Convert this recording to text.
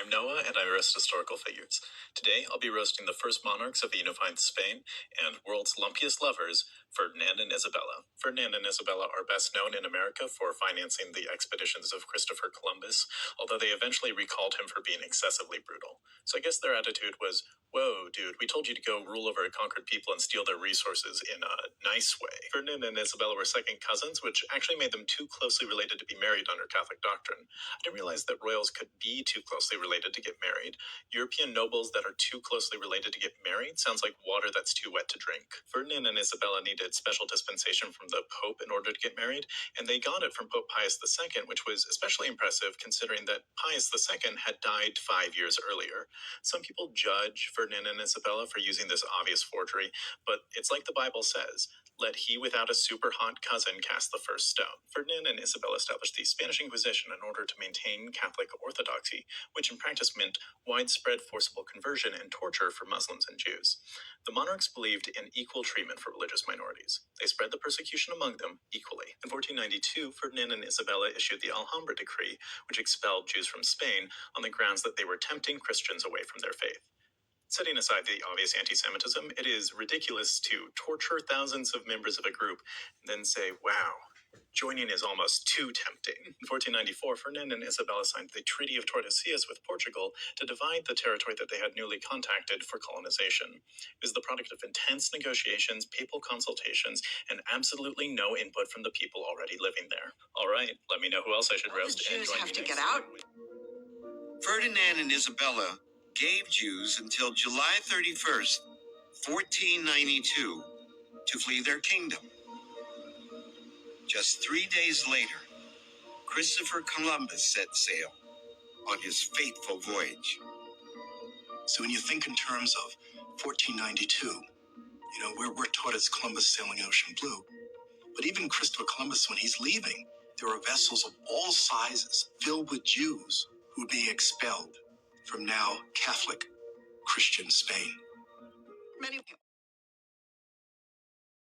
I'm Noah, and I roast historical figures. Today, I'll be roasting the first monarchs of a unified Spain and world's lumpiest lovers, Ferdinand and Isabella. Ferdinand and Isabella are best known in America for financing the expeditions of Christopher Columbus, although they eventually recalled him for being excessively brutal. So I guess their attitude was, whoa, dude, we told you to go rule over a conquered people and steal their resources in a nice way. Ferdinand and Isabella were second cousins, which actually made them too closely related to be married under Catholic doctrine. I didn't realize that royals could be too closely related to get married. European nobles that are too closely related to get married sounds like water that's too wet to drink. Ferdinand and Isabella needed special dispensation from the Pope in order to get married, and they got it from Pope Pius II, which was especially impressive considering that Pius II had died 5 years earlier. Some people judge Ferdinand and Isabella for using this obvious forgery, but it's like the Bible says, let he without a super hot cousin cast the first stone. Ferdinand and Isabella established the Spanish Inquisition in order to maintain Catholic orthodoxy, which in practice meant widespread forcible conversion and torture for Muslims and Jews. The monarchs believed in equal treatment for religious minorities. They spread the persecution among them equally. In 1492, Ferdinand and Isabella issued the Alhambra Decree, which expelled Jews from Spain on the grounds that they were tempting Christians away from their faith. Setting aside the obvious anti-Semitism, it is ridiculous to torture thousands of members of a group and then say, wow, joining is almost too tempting. In 1494, Ferdinand and Isabella signed the Treaty of Tordesillas with Portugal to divide the territory that they had newly contacted for colonization. It was the product of intense negotiations, papal consultations, and absolutely no input from the people already living there. All right, let me know who else I should roast. The Jews have to get out. Ferdinand and Isabella gave Jews until July 31st, 1492, to flee their kingdom. Just 3 days later, Christopher Columbus set sail on his fateful voyage. So when you think in terms of 1492, we're taught as Columbus sailing ocean blue. But even Christopher Columbus, when he's leaving, there are vessels of all sizes filled with Jews who would be expelled from now Catholic Christian Spain. Many